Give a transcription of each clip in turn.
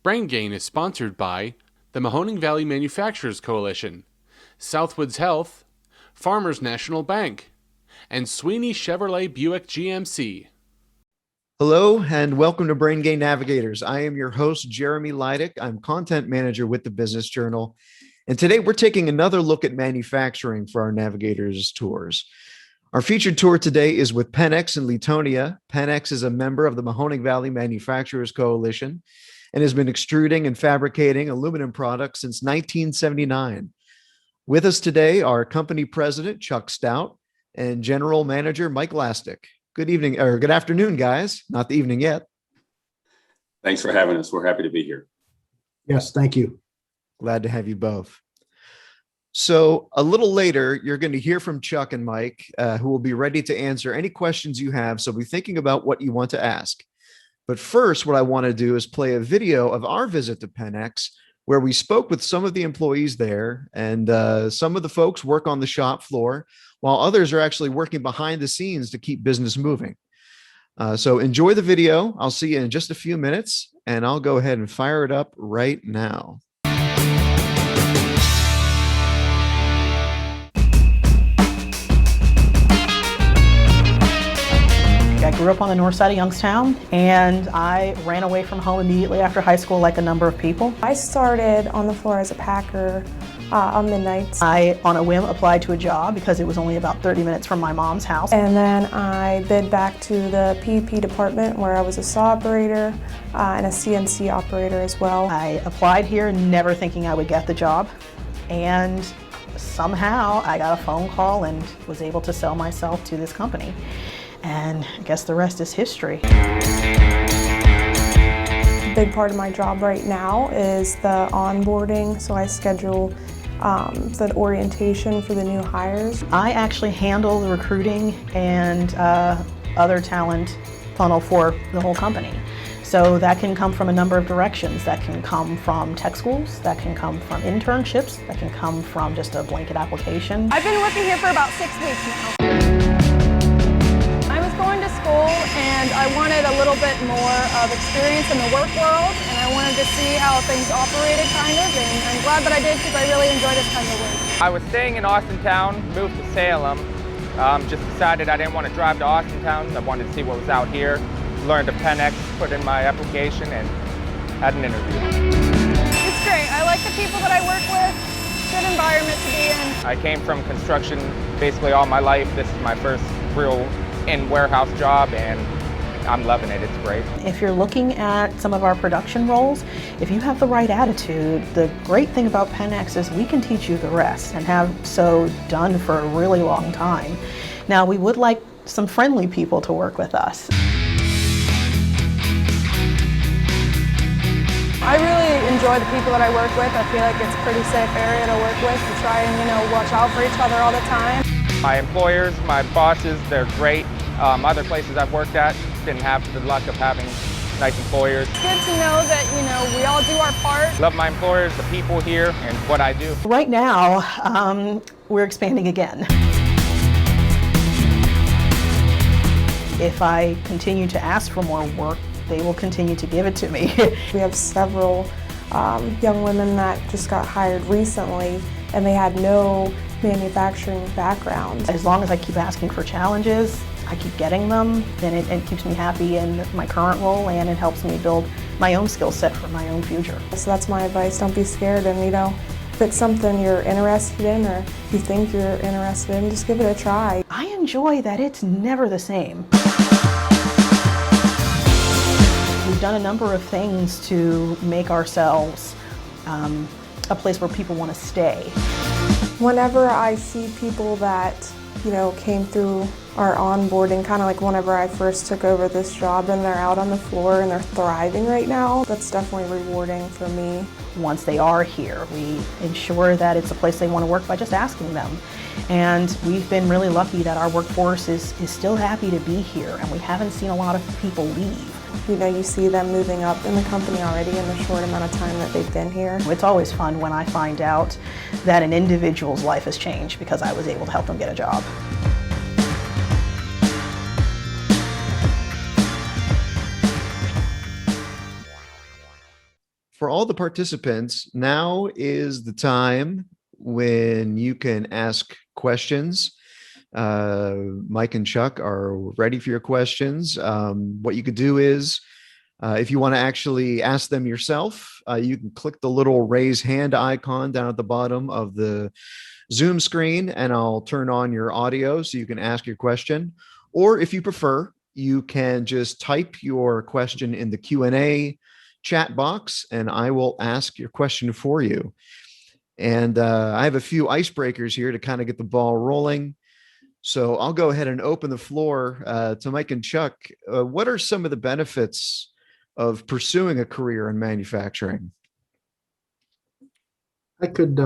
Brain Gain is sponsored by the Mahoning Valley Manufacturers Coalition, Southwoods Health, Farmers National Bank, and Sweeney Chevrolet Buick GMC. Hello and welcome to Brain Gain Navigators. I am your host, Jeremy Leidick. I'm content manager with the Business Journal. And today we're taking another look at manufacturing for our Navigators tours. Our featured tour today is with Pennex in Leetonia. Pennex is a member of the Mahoning Valley Manufacturers Coalition and has been extruding and fabricating aluminum products since 1979. With us today are company president Chuck Stout and general manager Mike Lastic. Good evening, or good afternoon, guys. Not the evening yet. Thanks for having us. We're happy to be here. Yes, thank you. Glad to have you both. So a little later, you're going to hear from Chuck and Mike, who will be ready to answer any questions you have. So be thinking about what you want to ask. But first, what I want to do is play a video of our visit to Pennex, where we spoke with some of the employees there, and some of the folks work on the shop floor, while others are actually working behind the scenes to keep business moving. So enjoy the video. I'll see you in just a few minutes, and I'll go ahead and fire it up right now. I grew up on the north side of Youngstown, and I ran away from home immediately after high school like a number of people. I started on the floor as a packer on midnights. I, on a whim, applied to a job because it was only about 30 minutes from my mom's house. And then I bid back to the PEP department where I was a saw operator and a CNC operator as well. I applied here never thinking I would get the job, and somehow I got a phone call and was able to sell myself to this company. And I guess the rest is history. A big part of my job right now is the onboarding, so I schedule the orientation for the new hires. I actually handle the recruiting and other talent funnel for the whole company. So that can come from a number of directions. That can come from tech schools, that can come from internships, that can come from just a blanket application. I've been working here for about 6 weeks now. I was going to school and I wanted a little bit more of experience in the work world, and I wanted to see how things operated kind of, and I'm glad that I did because I really enjoy this kind of work. I was staying in Austintown, moved to Salem, just decided I didn't want to drive to Austintown. I wanted to see what was out here, learned of Pennex, put in my application, and had an interview. It's great. I like the people that I work with. Good environment to be in. I came from construction basically all my life. This is my first real in-warehouse job, and I'm loving it. It's great. If you're looking at some of our production roles, if you have the right attitude, the great thing about Pennex is we can teach you the rest and have so done for a really long time. Now, we would like some friendly people to work with us. I really enjoy the people that I work with. I feel like it's a pretty safe area to work with. We try and, watch out for each other all the time. My employers, my bosses, they're great. Other places I've worked at didn't have the luck of having nice employers. It's good to know that, we all do our part. Love my employers, the people here, and what I do. Right now, we're expanding again. If I continue to ask for more work, they will continue to give it to me. We have several young women that just got hired recently, and they had no manufacturing background. As long as I keep asking for challenges, I keep getting them, then it keeps me happy in my current role, and it helps me build my own skill set for my own future. So that's my advice. Don't be scared, and if it's something you're interested in or you think you're interested in, just give it a try. I enjoy that it's never the same. We've done a number of things to make ourselves a place where people want to stay. Whenever I see people that, came through our onboarding, kind of like whenever I first took over this job and they're out on the floor and they're thriving right now, that's definitely rewarding for me. Once they are here, we ensure that it's a place they want to work by just asking them. And we've been really lucky that our workforce is still happy to be here, and we haven't seen a lot of people leave. You see them moving up in the company already in the short amount of time that they've been here. It's always fun when I find out that an individual's life has changed because I was able to help them get a job. for all the participants, now is the time when you can ask questions. Mike and Chuck are ready for your questions. What you could do is, if you want to actually ask them yourself, you can click the little raise hand icon down at the bottom of the Zoom screen, and I'll turn on your audio so you can ask your question. Or if you prefer, you can just type your question in the Q&A chat box, and I will ask your question for you. And I have a few icebreakers here to kind of get the ball rolling. So I'll go ahead and open the floor to Mike and Chuck. What are some of the benefits of pursuing a career in manufacturing? I could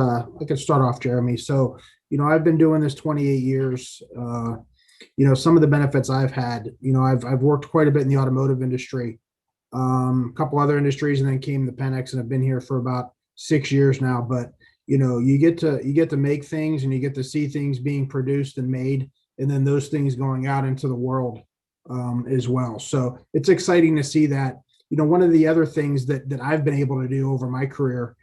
start off, Jeremy. So, I've been doing this 28 years. Some of the benefits I've had, I've worked quite a bit in the automotive industry, a couple other industries, and then came to Pennex, and I've been here for about 6 years now. But you get to make things, and you get to see things being produced and made, and then those things going out into the world as well. So it's exciting to see that. One of the other things that I've been able to do over my career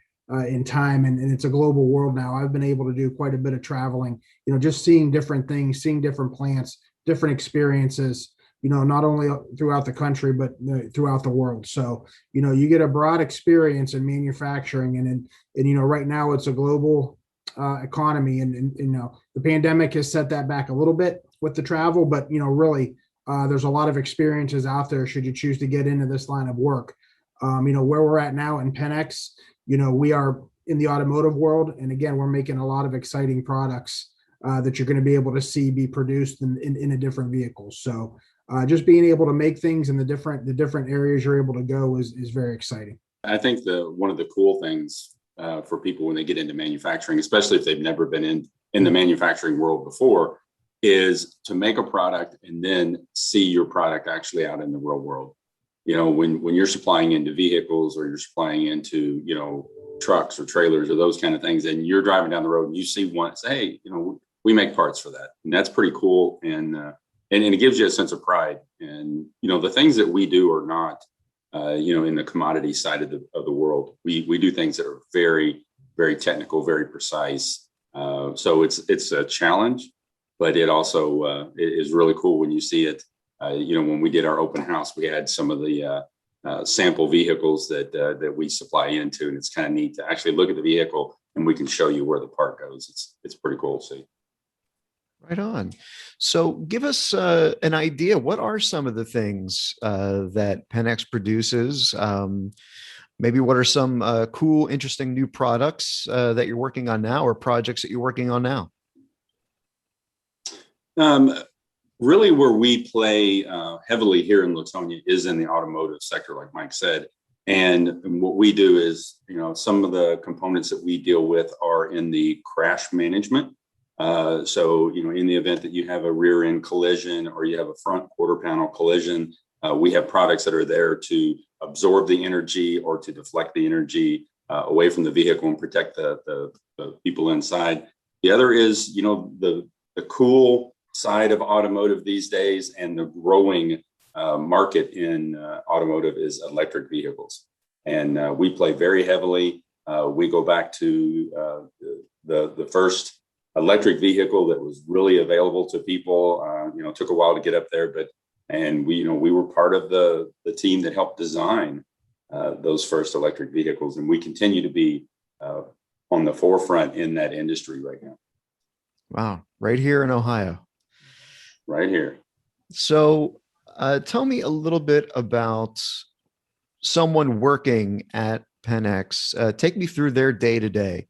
in time, and it's a global world now, I've been able to do quite a bit of traveling, just seeing different things, seeing different plants, different experiences, not only throughout the country, but throughout the world. So, you get a broad experience in manufacturing, and right now it's a global economy, and the pandemic has set that back a little bit with the travel, but, really, there's a lot of experiences out there should you choose to get into this line of work. Where we're at now in Pennex, we are in the automotive world. And again, we're making a lot of exciting products that you're going to be able to see be produced in a different vehicles. So just being able to make things in the different areas you're able to go is very exciting. I think one of the cool things for people when they get into manufacturing, especially if they've never been in the manufacturing world before, is to make a product and then see your product actually out in the real world. When you're supplying into vehicles, or you're supplying into, trucks or trailers or those kind of things, and you're driving down the road and you see one, say, hey, we make parts for that. And that's pretty cool. And it gives you a sense of pride. And, the things that we do are not, in the commodity side of the world. We do things that are very, very technical, very precise. So it's a challenge, but it also is really cool when you see it. When we did our open house, we had some of the sample vehicles that we supply into, and it's kind of neat to actually look at the vehicle and we can show you where the part goes. It's pretty cool to see. Right on. So give us an idea. What are some of the things that Pennex produces? Maybe what are some cool, interesting new products that you're working on now, or projects that you're working on now? Really, where we play heavily here in Leetonia is in the automotive sector, like Mike said. And what we do is, some of the components that we deal with are in the crash management. So, in the event that you have a rear end collision or you have a front quarter panel collision, we have products that are there to absorb the energy or to deflect the energy away from the vehicle and protect the people inside. The other is, the cool side of automotive these days, and the growing market in automotive is electric vehicles. And we play very heavily. We go back to the first electric vehicle that was really available to people. Took a while to get up there, and we were part of the team that helped design those first electric vehicles, and we continue to be on the forefront in that industry right now. Wow, right here in Ohio. Right here. So tell me a little bit about someone working at Pennex. Take me through their day-to-day,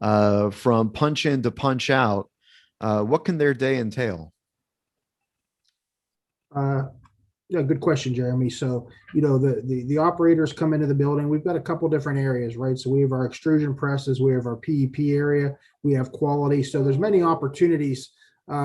from punch in to punch out. What can their day entail? Yeah, good question, Jeremy. So, the operators come into the building. We've got a couple different areas, right? So we have our extrusion presses, we have our PEP area, we have quality. So there's many opportunities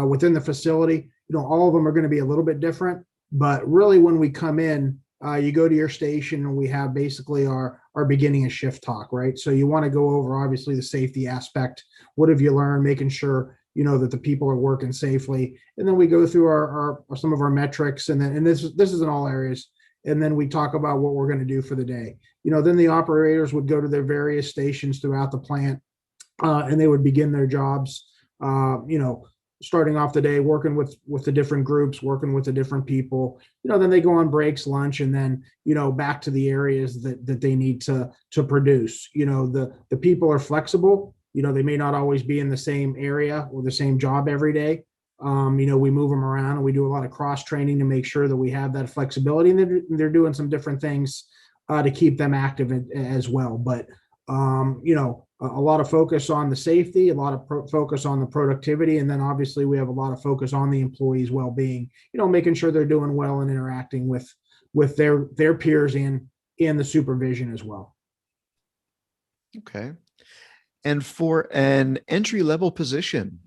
within the facility. All of them are going to be a little bit different, but really when we come in, you go to your station and we have basically our beginning of shift talk, right? So you want to go over obviously the safety aspect. What have you learned? Making sure that the people are working safely, and then we go through our some of our metrics, and this is in all areas, and then we talk about what we're going to do for the day. Then the operators would go to their various stations throughout the plant, and they would begin their jobs, starting off the day, working with the different groups, working with the different people. Then they go on breaks, lunch, and then, back to the areas that they need to produce. The people are flexible. They may not always be in the same area or the same job every day. We move them around, and we do a lot of cross training to make sure that we have that flexibility, and they're doing some different things to keep them active as well. But, a lot of focus on the safety, a lot of focus on the productivity, and then obviously we have a lot of focus on the employees' well-being, making sure they're doing well and interacting with their peers and the supervision as well. Okay. And for an entry-level position,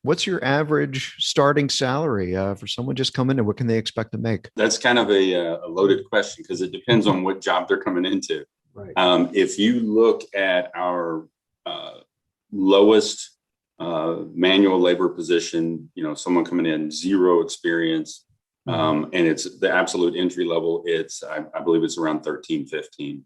what's your average starting salary for someone just coming in? What can they expect to make? That's kind of a loaded question because it depends on what job they're coming into. Right. If you look at our lowest manual labor position, someone coming in, zero experience, and it's the absolute entry level, I believe it's around 13, 15.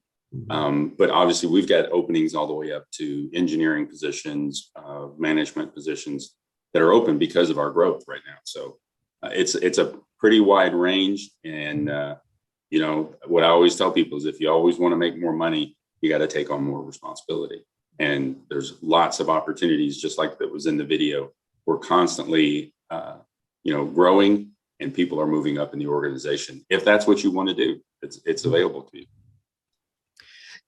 But obviously we've got openings all the way up to engineering positions, management positions that are open because of our growth right now. So it's a pretty wide range. And, what I always tell people is if you always want to make more money, you got to take on more responsibility. And there's lots of opportunities, just like that was in the video. We're constantly, growing, and people are moving up in the organization. If that's what you want to do, it's available to you.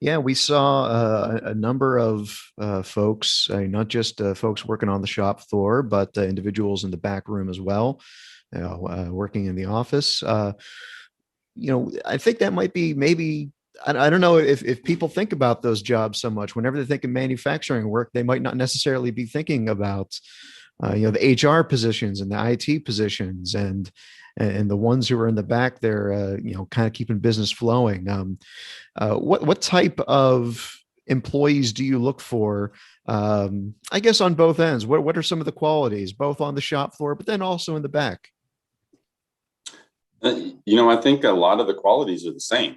Yeah, we saw a number of folks, not just folks working on the shop floor, but individuals in the back room as well, working in the office. I think that might be maybe, I don't know if people think about those jobs so much. Whenever they think of manufacturing work, they might not necessarily be thinking about, the HR positions and the IT positions and the ones who are in the back there, kind of keeping business flowing. What type of employees do you look for? I guess on both ends. What are some of the qualities, both on the shop floor, but then also in the back? I think a lot of the qualities are the same.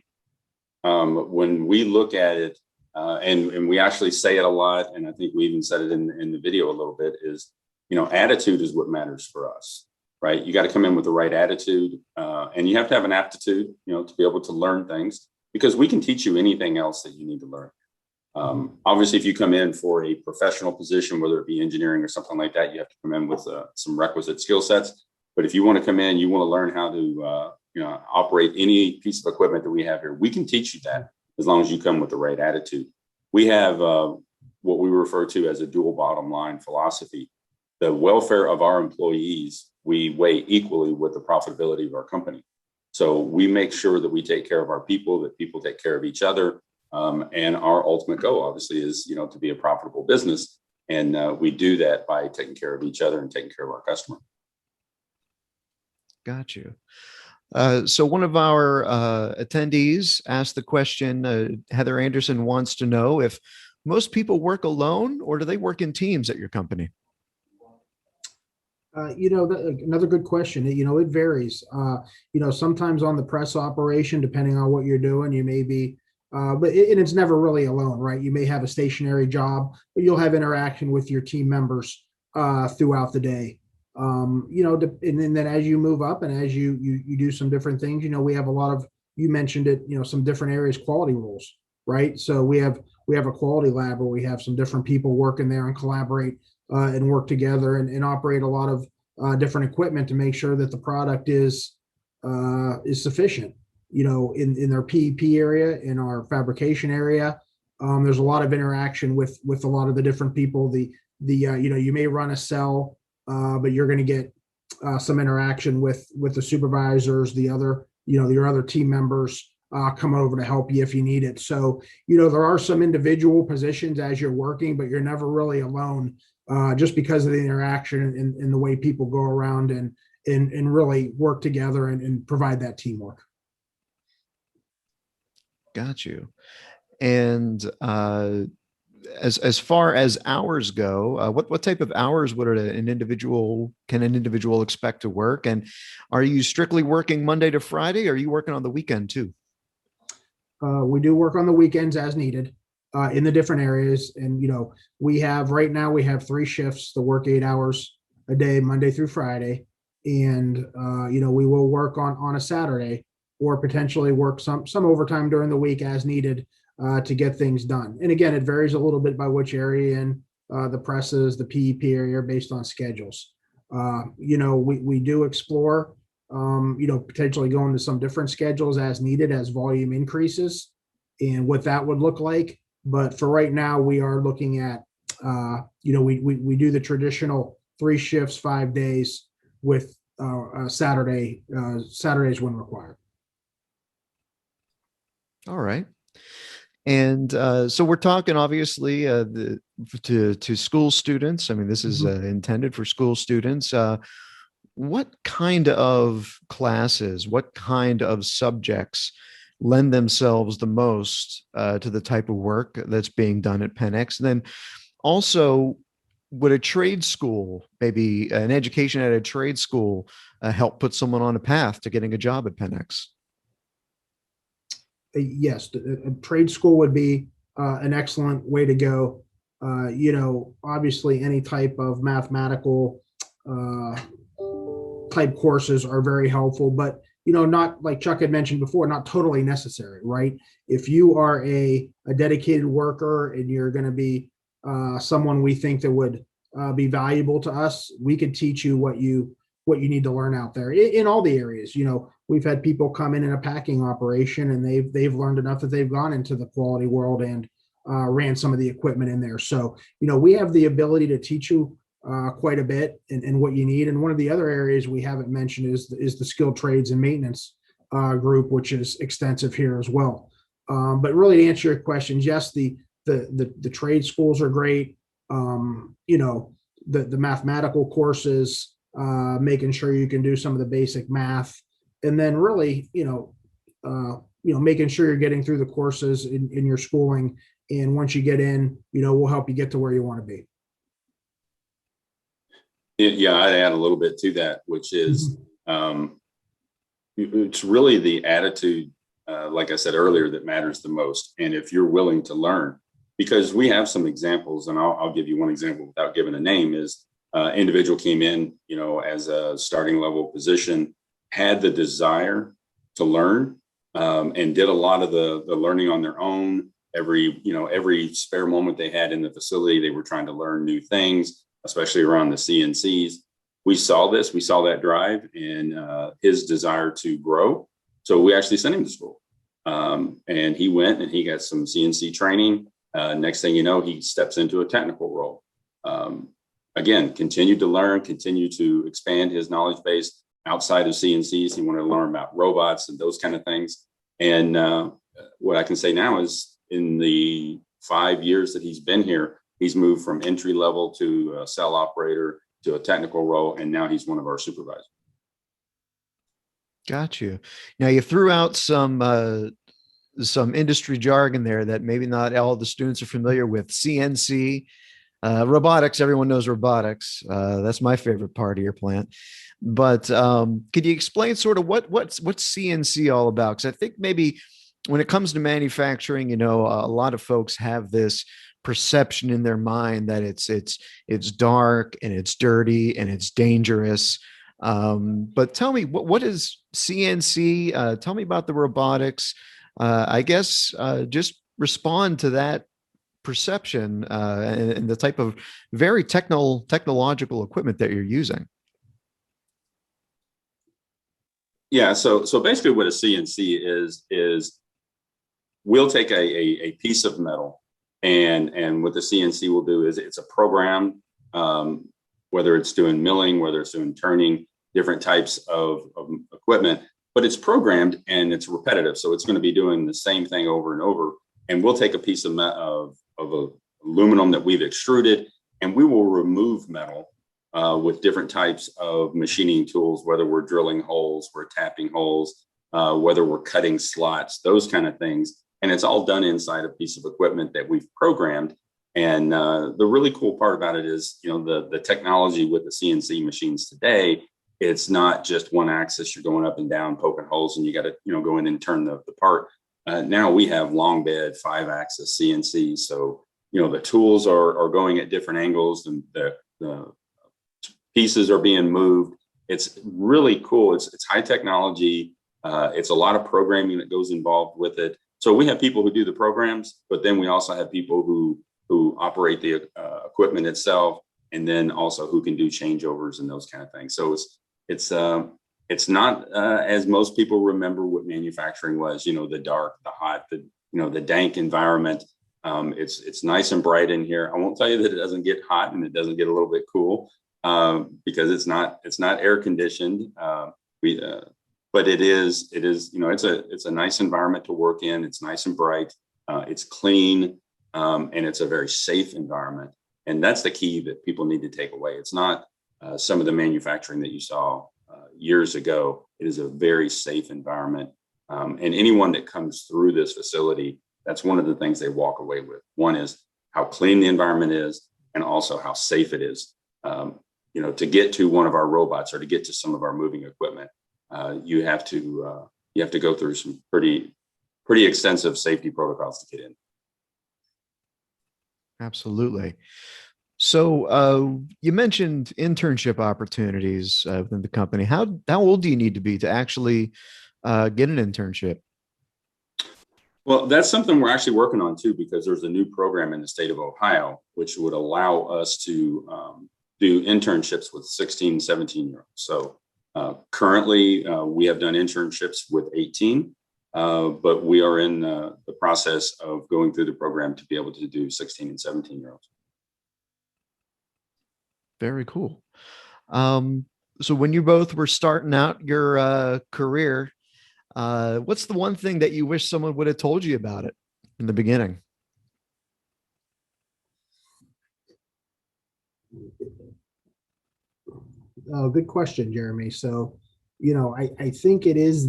When we look at it, and we actually say it a lot, and I think we even said it in the video a little bit, is, attitude is what matters for us, right? You got to come in with the right attitude, and you have to have an aptitude, to be able to learn things, because we can teach you anything else that you need to learn. Obviously, if you come in for a professional position, whether it be engineering or something like that, you have to come in with some requisite skill sets. But if you want to come in, you want to learn how to, operate any piece of equipment that we have here, we can teach you that as long as you come with the right attitude. We have what we refer to as a dual bottom line philosophy. The welfare of our employees, we weigh equally with the profitability of our company. So we make sure that we take care of our people, that people take care of each other. And our ultimate goal, obviously, is, to be a profitable business. And we do that by taking care of each other and taking care of our customer. Got you. So one of our attendees asked the question, Heather Anderson wants to know if most people work alone or do they work in teams at your company? Another good question. It varies. Sometimes on the press operation, depending on what you're doing, you may be, but it's never really alone, right? You may have a stationary job, but you'll have interaction with your team members throughout the day. And then as you move up and as you do some different things, we have a lot of, you mentioned it, some different areas, quality rules, right? So we have a quality lab where we have some different people working there and collaborate and work together and operate a lot of different equipment to make sure that the product is sufficient. In their PEP area, in our fabrication area, there's a lot of interaction with a lot of the different people. You may run a cell, but you're going to get some interaction with the supervisors, your other team members come over to help you if you need it. So, there are some individual positions as you're working, but you're never really alone just because of the interaction and the way people go around and really work together and provide that teamwork. Got you. And as far as hours go, what type of hours would an individual expect to work? And are you strictly working Monday to Friday, or are you working on the weekend too? We do work on the weekends as needed in the different areas. And, right now we have 3 shifts to work 8 hours a day, Monday through Friday. And, we will work on a Saturday or potentially work some overtime during the week as needed to get things done. And again, it varies a little bit by which area in the presses, the PEP area based on schedules. We do explore potentially going to some different schedules as needed as volume increases and what that would look like. But for right now, we are looking at, we do the traditional 3 shifts, 5 days with Saturdays when required. All right. And so we're talking obviously to school students. I mean, this is intended for school students. What kind of classes, what kind of subjects lend themselves the most to the type of work that's being done at Pennex? And then also, would a trade school, maybe an education at a trade school, help put someone on a path to getting a job at Pennex? Yes, a trade school would be an excellent way to go. Obviously any type of mathematical type courses are very helpful, but not, like Chuck had mentioned before, not totally necessary, right? If you are a dedicated worker and you're going to be someone we think that would be valuable to us, we could teach you what you need to learn out there in all the areas. We've had people come in a packing operation and they've learned enough that they've gone into the quality world and ran some of the equipment in there. So, we have the ability to teach you quite a bit and what you need. And one of the other areas we haven't mentioned is the skilled trades and maintenance group, which is extensive here as well. But really, to answer your questions, yes, the trade schools are great. The mathematical courses, making sure you can do some of the basic math, and then really, making sure you're getting through the courses in your schooling. And once you get in, we'll help you get to where you want to be. Yeah, I'd add a little bit to that, which is it's really the attitude, like I said earlier, that matters the most. And if you're willing to learn, because we have some examples, and I'll give you one example without giving a name, is individual came in, as a starting level position, had the desire to learn, and did a lot of the learning on their own. Every spare moment they had in the facility, they were trying to learn new things, especially around the CNCs. We saw that drive and his desire to grow. So we actually sent him to school, and he went and he got some CNC training. Next thing you know, he steps into a technical role. Again, continued to learn, continue to expand his knowledge base outside of CNCs. He wanted to learn about robots and those kind of things. And what I can say now is, in the 5 years that he's been here, he's moved from entry level to a cell operator to a technical role, and now he's one of our supervisors. Got you. Now you threw out some industry jargon there that maybe not all the students are familiar with. CNC, robotics. Everyone knows robotics. That's my favorite part of your plant. But could you explain sort of what's CNC all about? Because I think maybe when it comes to manufacturing, a lot of folks have this perception in their mind that it's dark and it's dirty and it's dangerous. But tell me, what is CNC? Tell me about the robotics. I guess just respond to that perception and the type of very technological equipment that you're using. Yeah, so basically what a CNC is we'll take a piece of metal, and what the CNC will do is it's a program, whether it's doing milling, whether it's doing turning, different types of equipment, but it's programmed and it's repetitive. So it's going to be doing the same thing over and over. And we'll take a piece of aluminum that we've extruded, and we will remove metal with different types of machining tools, whether we're drilling holes, we're tapping holes, whether we're cutting slots, those kind of things. And it's all done inside a piece of equipment that we've programmed. And the really cool part about it is, the technology with the CNC machines today, it's not just one axis. You're going up and down, poking holes, and you got to, go in and turn the part. Now we have long bed, 5-axis CNC. So, the tools are going at different angles, and the pieces are being moved. It's really cool. It's high technology. It's a lot of programming that goes involved with it. So we have people who do the programs, but then we also have people who operate the equipment itself, and then also who can do changeovers and those kind of things. So it's not as most people remember what manufacturing was. The dark, the hot, the dank environment. It's nice and bright in here. I won't tell you that it doesn't get hot and it doesn't get a little bit cool, because it's not air conditioned. But it is, it's a nice environment to work in. It's nice and bright. It's clean, and it's a very safe environment. And that's the key that people need to take away. It's not some of the manufacturing that you saw years ago. It is a very safe environment. And anyone that comes through this facility, that's one of the things they walk away with. One is how clean the environment is, and also how safe it is. To get to one of our robots or to get to some of our moving equipment, you have to go through some pretty extensive safety protocols to get in. Absolutely. So you mentioned internship opportunities within the company. How old do you need to be to actually get an internship? Well, that's something we're actually working on too, because there's a new program in the state of Ohio, which would allow us to do internships with 16, 17-year-olds. So currently we have done internships with 18, but we are in the process of going through the program to be able to do 16 and 17-year-olds. Very cool. So when you both were starting out your career, what's the one thing that you wish someone would have told you about it in the beginning? Oh, good question, Jeremy. So, I think it is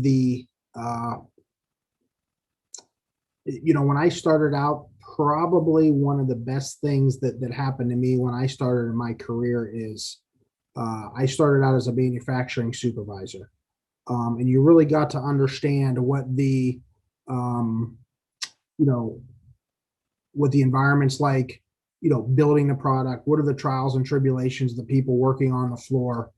when I started out, probably one of the best things that happened to me when I started in my career is I started out as a manufacturing supervisor. And you really got to understand what the environment's like, building the product. What are the trials and tribulations of the people working on the floor?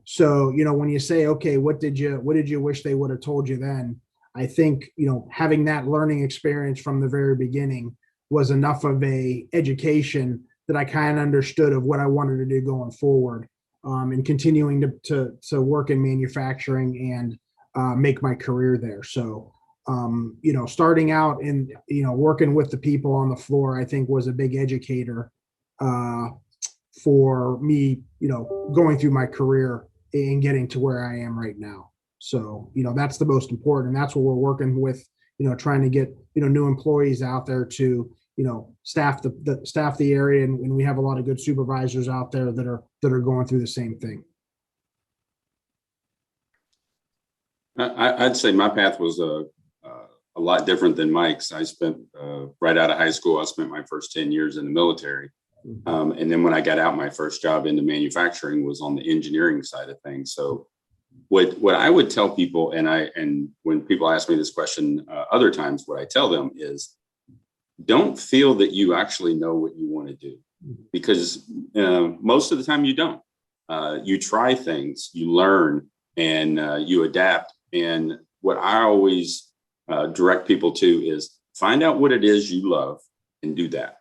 So, when you say, okay, what did you wish they would have told you then? I think, having that learning experience from the very beginning was enough of a education that I kind of understood of what I wanted to do going forward, and continuing to work in manufacturing and make my career there. So, starting out and, working with the people on the floor, I think was a big educator for me, going through my career and getting to where I am right now. So, that's the most important. And that's what we're working with, trying to get, new employees out there to, staff the area. And we have a lot of good supervisors out there that are going through the same thing. I'd say my path was a lot different than Mike's. I spent right out of high school, I spent my first 10 years in the military. And then when I got out, my first job into manufacturing was on the engineering side of things. So what I would tell people, and when people ask me this question other times, what I tell them is, don't feel that you actually know what you want to do, because most of the time you don't. You try things, you learn, and you adapt. And what I always direct people to is find out what it is you love and do that.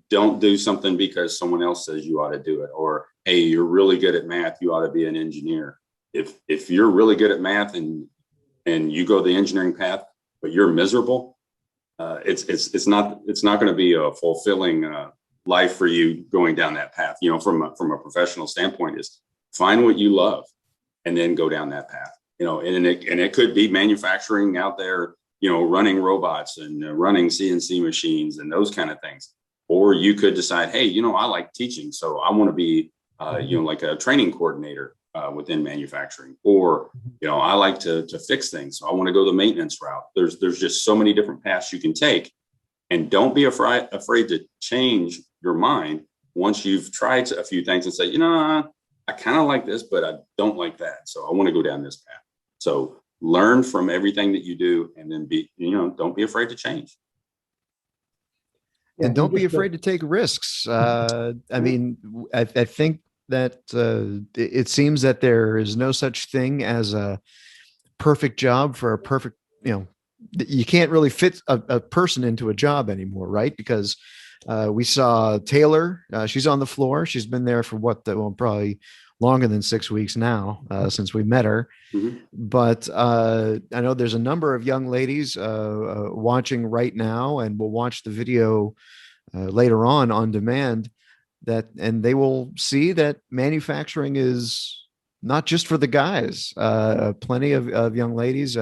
Don't do something because someone else says you ought to do it, or, hey, you're really good at math, you ought to be an engineer. If you're really good at math and you go the engineering path, but you're miserable, it's not going to be a fulfilling life for you going down that path. From a professional standpoint, is find what you love and then go down that path. And it could be manufacturing out there, running robots and running CNC machines and those kind of things. Or you could decide, hey, I like teaching, so I want to be, like a training coordinator within manufacturing. Or, I like to fix things, so I want to go the maintenance route. There's just so many different paths you can take. And don't be afraid to change your mind once you've tried a few things and say, you know, I kind of like this, but I don't like that. So I want to go down this path. So learn from everything that you do, and then don't be afraid to change. And don't be afraid to take risks. I mean, I think that it seems that there is no such thing as a perfect job for a perfect, you can't really fit a person into a job anymore, right? Because we saw Taylor, she's on the floor. She's been there for probably longer than 6 weeks now, since we met her. Mm-hmm. But I know there's a number of young ladies watching right now, and will watch the video later on demand, and they will see that manufacturing is not just for the guys. Plenty of young ladies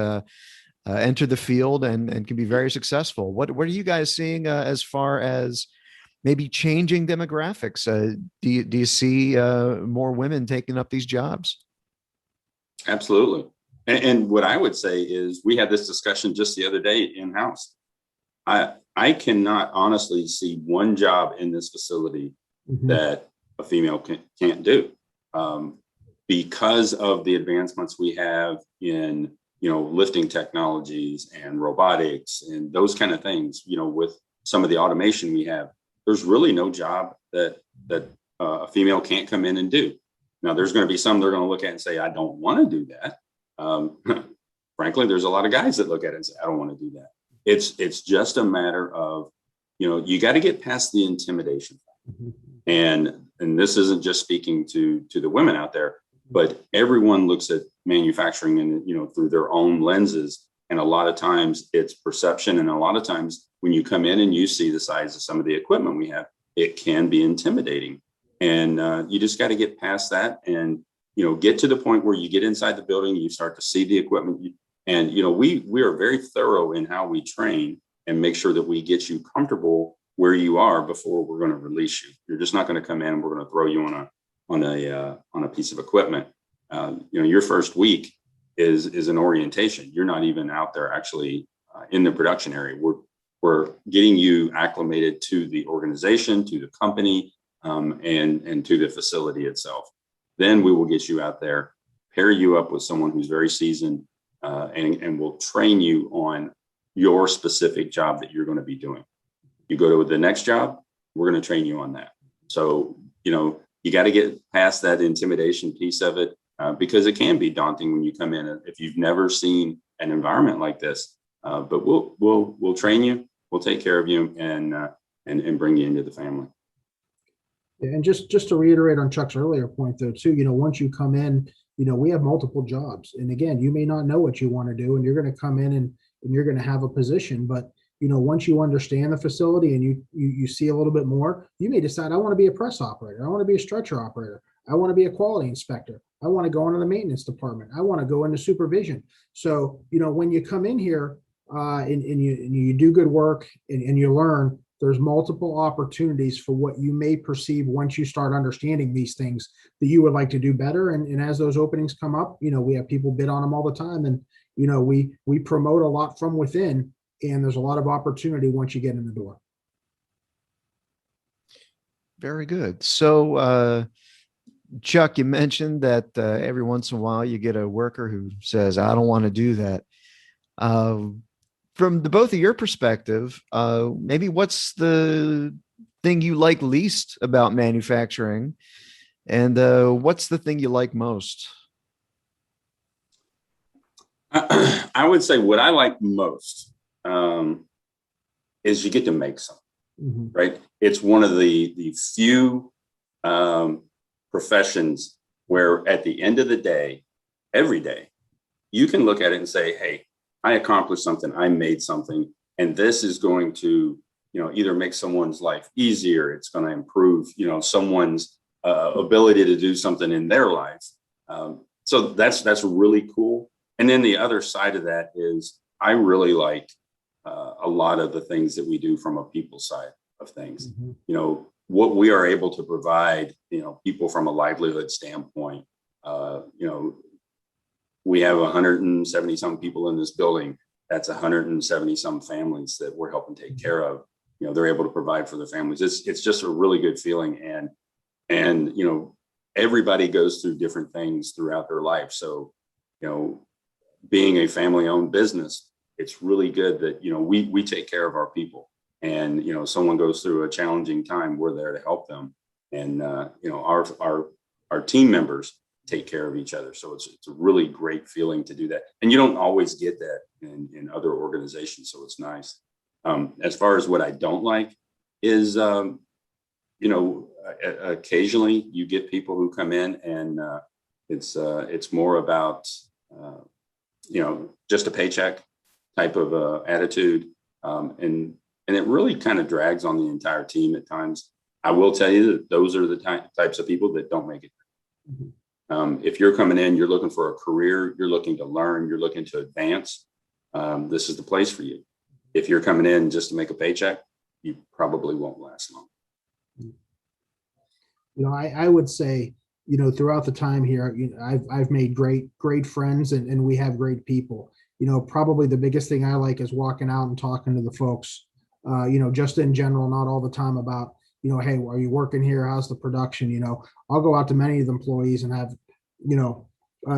enter the field and can be very successful. What are you guys seeing as far as maybe changing demographics? Do you see more women taking up these jobs? Absolutely. And what I would say is, we had this discussion just the other day in-house. I cannot honestly see one job in this facility that a female can't do, because of the advancements we have in lifting technologies and robotics and those kind of things. With some of the automation we have, there's really no job that a female can't come in and do. Now, there's going to be some they're going to look at and say, I don't want to do that. Frankly, there's a lot of guys that look at it and say, I don't want to do that. It's just a matter of, you got to get past the intimidation. And this isn't just speaking to the women out there, but everyone looks at manufacturing and, through their own lenses. And a lot of times it's perception. And a lot of times when you come in and you see the size of some of the equipment we have, it can be intimidating. And you just got to get past that and, get to the point where you get inside the building, you start to see the equipment. And, we are very thorough in how we train and make sure that we get you comfortable where you are before we're going to release you. You're just not going to come in and we're going to throw you on a piece of equipment. Your first week is an orientation. You're not even out there actually in the production area. We're getting you acclimated to the organization, to the company, and to the facility itself. Then we will get you out there, pair you up with someone who's very seasoned, and will train you on your specific job that you're going to be doing. You go to the next job, we're going to train you on that. So, you got to get past that intimidation piece of it, because it can be daunting when you come in if you've never seen an environment like this. But we'll train you, we'll take care of you, and bring you into the family. And just to reiterate on Chuck's earlier point, though, too, once you come in, we have multiple jobs. And again, you may not know what you want to do, and you're going to come in and you're going to have a position. But, once you understand the facility and you see a little bit more, you may decide, I want to be a press operator. I want to be a stretcher operator. I want to be a quality inspector. I want to go into the maintenance department. I want to go into supervision. So, when you come in here and you do good work and you learn, there's multiple opportunities for what you may perceive once you start understanding these things that you would like to do better. And as those openings come up, we have people bid on them all the time. And, we promote a lot from within, and there's a lot of opportunity once you get in the door. Very good. So, Chuck, you mentioned that every once in a while you get a worker who says, I don't want to do that. From the both of your perspective, maybe what's the thing you like least about manufacturing, and what's the thing you like most? I would say what I like most is you get to make something, right? It's one of the few professions where at the end of the day, every day, you can look at it and say, hey, I accomplished something, I made something, and this is going to, either make someone's life easier. It's going to improve, someone's ability to do something in their life. So that's really cool. And then the other side of that is I really like a lot of the things that we do from a people side of things. What we are able to provide, people from a livelihood standpoint. We have 170 some people in this building. That's 170 some families that we're helping take care of. they're able to provide for their families. It's just a really good feeling. And everybody goes through different things throughout their life. So, being a family owned business, it's really good that, we take care of our people, and, someone goes through a challenging time, we're there to help them. And, our team members take care of each other. So it's a really great feeling to do that. And you don't always get that in other organizations. So it's nice. As far as what I don't like is, occasionally you get people who come in and it's more about, just a paycheck type of attitude. And it really kind of drags on the entire team at times. I will tell you that those are the types of people that don't make it. If you're coming in, you're looking for a career, you're looking to learn, you're looking to advance, this is the place for you. If you're coming in just to make a paycheck, you probably won't last long. I would say, throughout the time here, I've made great friends, and we have great people. Probably the biggest thing I like is walking out and talking to the folks, just in general, not all the time about, hey, are you working here? How's the production? I'll go out to many of the employees and have,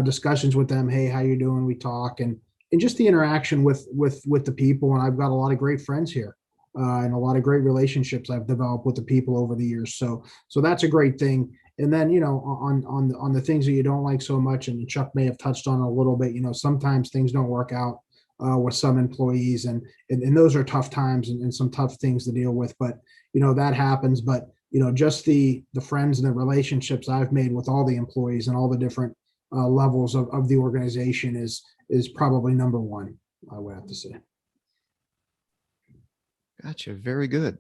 discussions with them. Hey, how you doing? We talk, and just the interaction with the people. And I've got a lot of great friends here, and a lot of great relationships I've developed with the people over the years. So that's a great thing. And then, on the things that you don't like so much, and Chuck may have touched on a little bit, sometimes things don't work out with some employees, and those are tough times and some tough things to deal with. But, that happens. But, just the friends and the relationships I've made with all the employees and all the different levels of the organization is probably number one, I would have to say. Gotcha. Very good.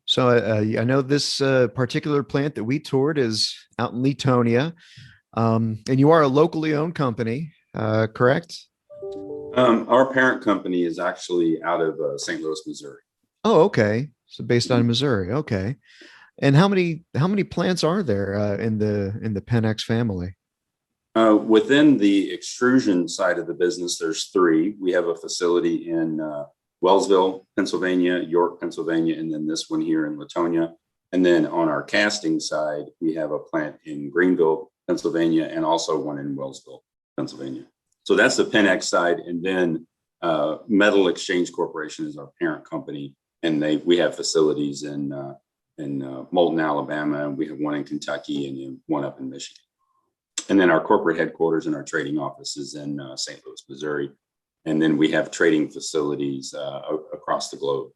So I know this particular plant that we toured is out in Leetonia, and you are a locally owned company, correct? Our parent company is actually out of St. Louis, Missouri. Oh, okay. So based on Missouri. Okay. And how many plants are there in the Pennex family? Within the extrusion side of the business, there's 3. We have a facility in Wellsville, Pennsylvania, York, Pennsylvania, and then this one here in Leetonia. And then on our casting side, we have a plant in Greenville, Pennsylvania, and also one in Wellsville, Pennsylvania. So that's the Pennex side. And then Metal Exchange Corporation is our parent company, and we have facilities in Moulton, Alabama, and we have one in Kentucky and one up in Michigan. And then our corporate headquarters and our trading office is in St. Louis, Missouri. And then we have trading facilities across the globe.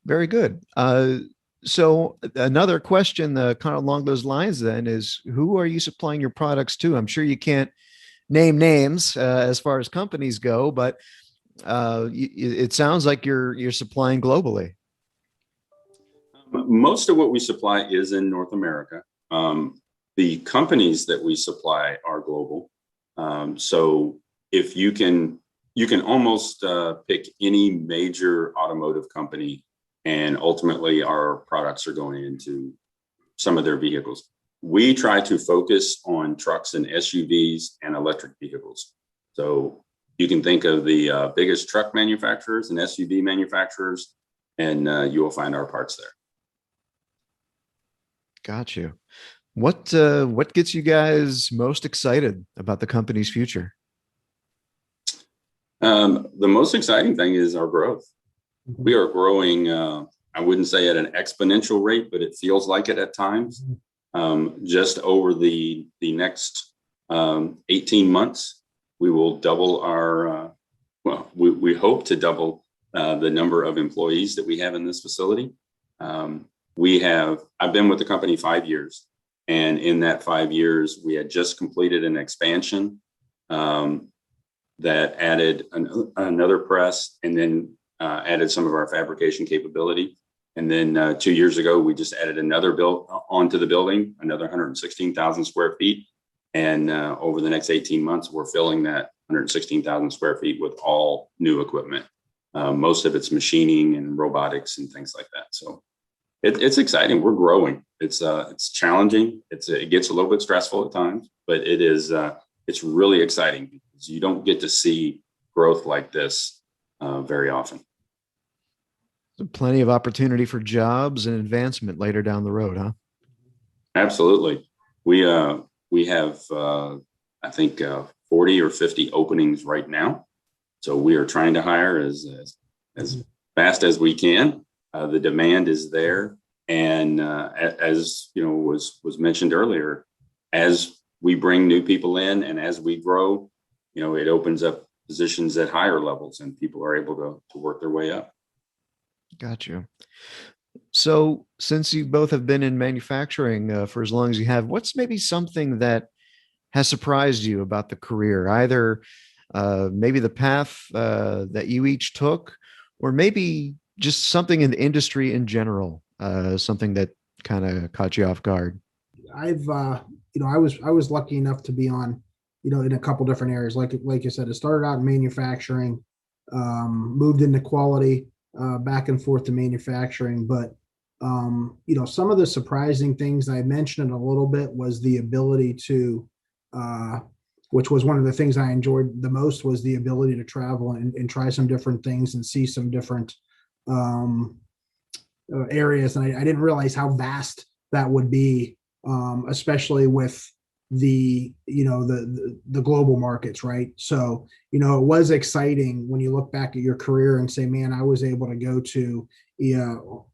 Very good. So another question kind of along those lines then is, who are you supplying your products to? I'm sure you can't name names as far as companies go, but it sounds like you're supplying globally. Most of what we supply is in North America. The companies that we supply are global. So if you can almost pick any major automotive company, and ultimately our products are going into some of their vehicles. We try to focus on trucks and SUVs and electric vehicles. So you can think of the biggest truck manufacturers and SUV manufacturers, and you will find our parts there. Got you. What gets you guys most excited about the company's future? The most exciting thing is our growth. We are growing, I wouldn't say at an exponential rate, but it feels like it at times. Just over the next 18 months, we will double our, we hope to double the number of employees that we have in this facility. I've been with the company 5 years. And in that 5 years, we had just completed an expansion that added another press, and then added some of our fabrication capability. And then 2 years ago, we just added another onto the building, another 116,000 square feet. And over the next 18 months, we're filling that 116,000 square feet with all new equipment. Most of it's machining and robotics and things like that. So it's exciting. We're growing. It's challenging. It gets a little bit stressful at times, but it's really exciting because you don't get to see growth like this very often. So plenty of opportunity for jobs and advancement later down the road, huh? Absolutely. We have I think 40 or 50 openings right now. So we are trying to hire as fast as we can. The demand is there, and as you know was mentioned earlier, as we bring new people in and as we grow, you know, it opens up positions at higher levels, and people are able to work their way up. Got you. So, since you both have been in manufacturing for as long as you have, what's maybe something that has surprised you about the career? Either maybe the path that you each took, or maybe just something in the industry in general, something that kind of caught you off guard. I've I was lucky enough to be on, in a couple different areas. Like you said, it started out in manufacturing, moved into quality, back and forth to manufacturing. But some of the surprising things I mentioned a little bit was the ability to, which was one of the things I enjoyed the most, was the ability to travel and try some different things and see some different areas. And I didn't realize how vast that would be, especially with the global markets, right? So, it was exciting when you look back at your career and say, man, I was able to go to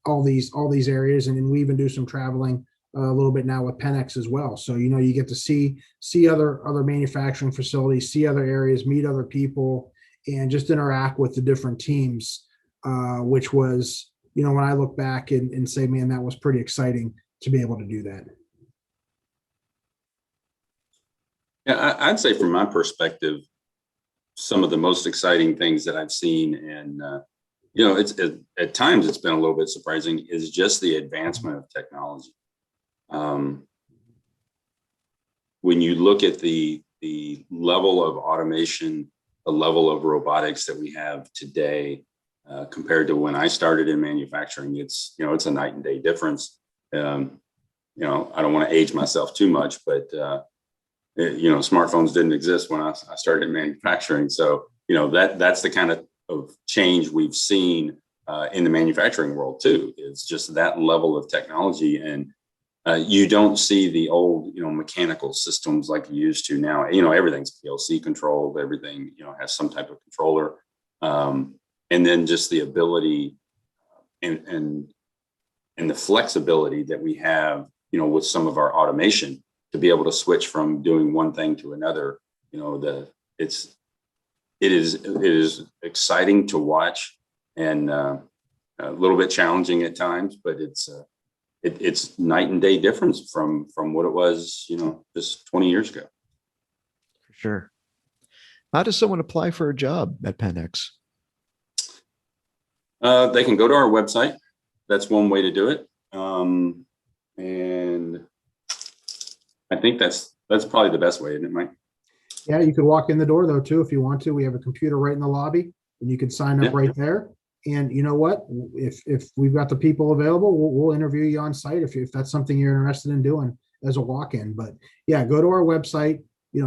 all these areas. And then we even do some traveling a little bit now with Pennex as well. So, you get to see other manufacturing facilities, see other areas, meet other people, and just interact with the different teams, which was, when I look back and say, man, that was pretty exciting to be able to do that. Yeah, I'd say from my perspective, some of the most exciting things that I've seen, and at times it's been a little bit surprising, is just the advancement of technology. When you look at the level of automation, the level of robotics that we have today, compared to when I started in manufacturing, it's a night and day difference. I don't want to age myself too much, but smartphones didn't exist when I started in manufacturing. So, that's the kind of change we've seen in the manufacturing world too. It's just that level of technology, and you don't see the old, mechanical systems like you used to now. Everything's PLC controlled, everything, has some type of controller. And then just the ability and the flexibility that we have, with some of our automation, to be able to switch from doing one thing to another. It is exciting to watch, and a little bit challenging at times, but it's night and day difference from what it was, just 20 years ago. For sure. How does someone apply for a job at Pennex? They can go to our website. That's one way to do it. And I think that's probably the best way, isn't it, Mike? Yeah, you could walk in the door though too if you want to. We have a computer right in the lobby, and you can sign up right there. And you know what? If we've got the people available, we'll interview you on site if that's something you're interested in doing as a walk-in. But yeah, go to our website.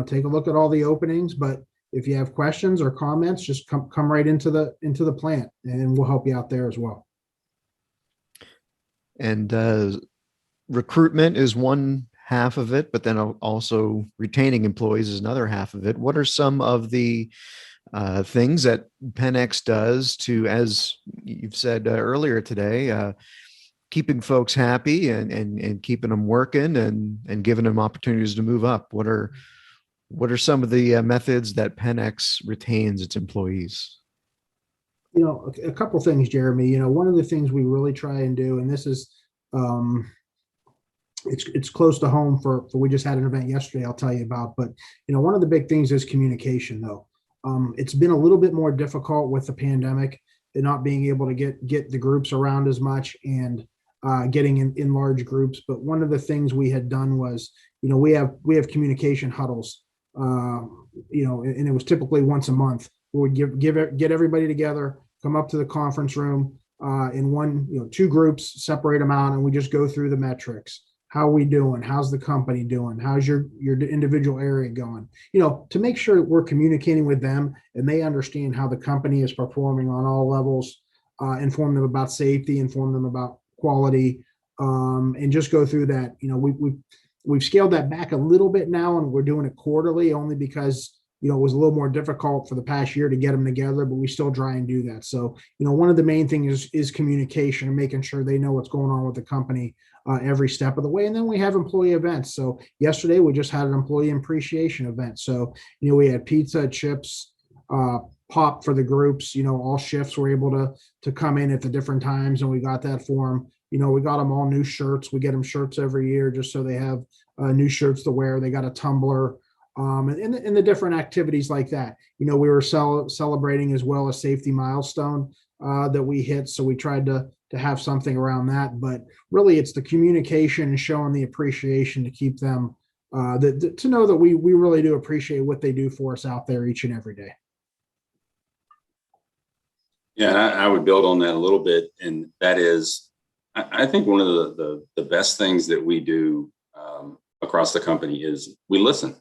Take a look at all the openings. But if you have questions or comments, just come right into the plant, and we'll help you out there as well. And recruitment is one half of it, but then also retaining employees is another half of it. What are some of the things that Pennex does to, as you've said earlier today, keeping folks happy and keeping them working and giving them opportunities to move up? What are some of the methods that Pennex retains its employees? A couple things, Jeremy. One of the things we really try and do, and this is it's close to home for we just had an event yesterday I'll tell you about, but one of the big things is communication though. It's been a little bit more difficult with the pandemic and not being able to get the groups around as much and getting in large groups. But one of the things we had done was, we have communication huddles, and it was typically once a month. We would get everybody together, come up to the conference room in two groups, separate them out, and we just go through the metrics. How are we doing? How's the company doing? How's your individual area going? To make sure that we're communicating with them and they understand how the company is performing on all levels, inform them about safety, inform them about quality, and just go through that. We've scaled that back a little bit now, and we're doing it quarterly only because it was a little more difficult for the past year to get them together, but we still try and do that. So one of the main things is communication and making sure they know what's going on with the company every step of the way. And then we have employee events. So yesterday we just had an employee appreciation event. So we had pizza, chips, pop for the groups. All shifts were able to come in at the different times, and we got that for them. We got them all new shirts. We get them shirts every year just so they have new shirts to wear. They got a tumbler, and the different activities like that. We were celebrating as well a safety milestone that we hit. So we tried to have something around that. But really, it's the communication and showing the appreciation to keep them to know that we really do appreciate what they do for us out there each and every day. Yeah, and I would build on that a little bit, and that is, I think one of the best things that we do across the company is we listen.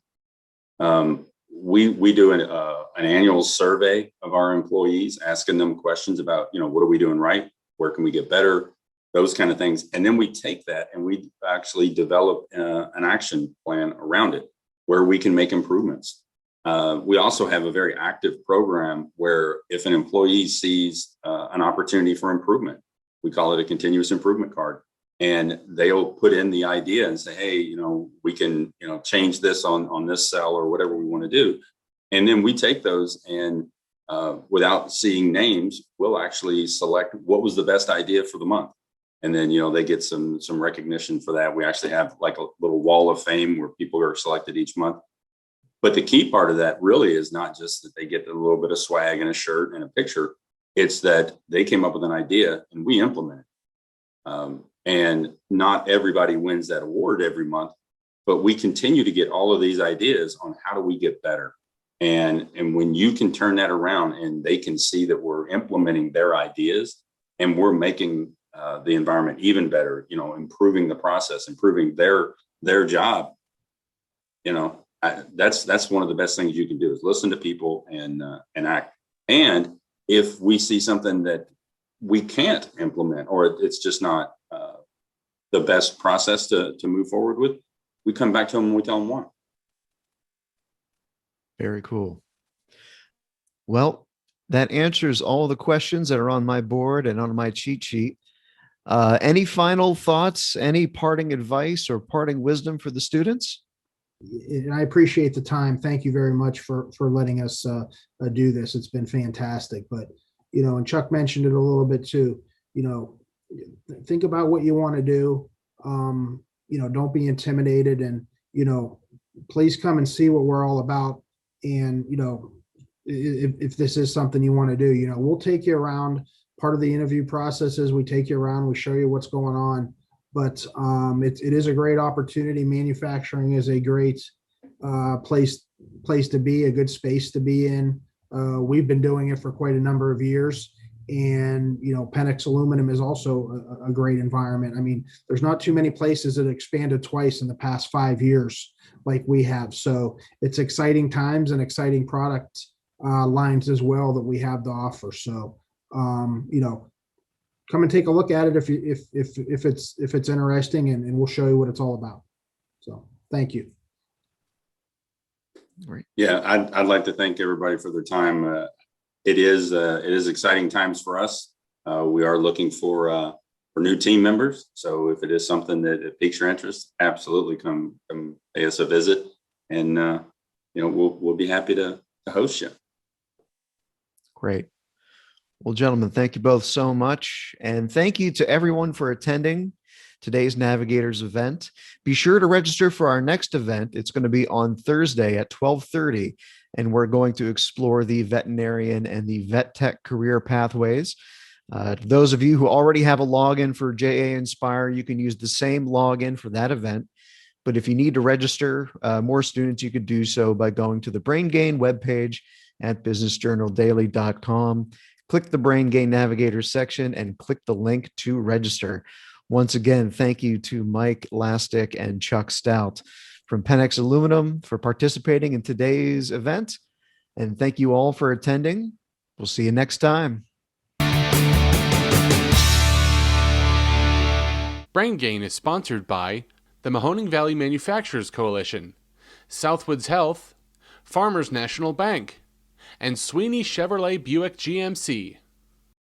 We do an annual survey of our employees, asking them questions about, what are we doing right? Where can we get better? Those kind of things. And then we take that and we actually develop an action plan around it where we can make improvements. We also have a very active program where if an employee sees an opportunity for improvement, we call it a continuous improvement card. And they'll put in the idea and say, hey, we can, change this on this cell or whatever we want to do. And then we take those and without seeing names, we'll actually select what was the best idea for the month. And then, they get some recognition for that. We actually have like a little wall of fame where people are selected each month. But the key part of that really is not just that they get a little bit of swag and a shirt and a picture. It's that they came up with an idea and we implement it. And not everybody wins that award every month, but we continue to get all of these ideas on how do we get better. And when you can turn that around and they can see that we're implementing their ideas and we're making the environment even better, improving the process, improving their job, that's one of the best things you can do is listen to people and act. And if we see something that we can't implement or it's just not the best process to move forward with, we come back to them and we tell them why. Very cool. Well, that answers all the questions that are on my board and on my cheat sheet. Any final thoughts, any parting advice or parting wisdom for the students? I appreciate the time. Thank you very much for letting us do this. It's been fantastic. But, and Chuck mentioned it a little bit too, think about what you want to do. Don't be intimidated and, please come and see what we're all about. And, if this is something you want to do, we'll take you around. Part of the interview process is we take you around, we show you what's going on. But it is a great opportunity. Manufacturing is a great place to be, a good space to be in. We've been doing it for quite a number of years. And, Pennex Aluminum is also a great environment. I mean, there's not too many places that expanded twice in the past 5 years like we have. So it's exciting times and exciting product lines as well that we have to offer. So, come and take a look at it if it's interesting, and we'll show you what it's all about. So thank you. Great. Yeah, I'd like to thank everybody for their time. It is exciting times for us. We are looking for new team members. So if it is something that piques your interest, absolutely come pay us a visit, and we'll be happy to host you. Great. Well, gentlemen, thank you both so much. And thank you to everyone for attending today's Navigators event. Be sure to register for our next event. It's going to be on Thursday at 12:30, and we're going to explore the veterinarian and the vet tech career pathways. Those of you who already have a login for JA Inspire, you can use the same login for that event. But if you need to register more students, you could do so by going to the Brain Gain webpage at businessjournaldaily.com. Click the Brain Gain Navigators section and click the link to register. Once again, thank you to Mike, Lastic, and Chuck Stout from Pennex Aluminum for participating in today's event. And thank you all for attending. We'll see you next time. Brain Gain is sponsored by the Mahoning Valley Manufacturers Coalition, Southwoods Health, Farmers National Bank, and Sweeney Chevrolet Buick GMC.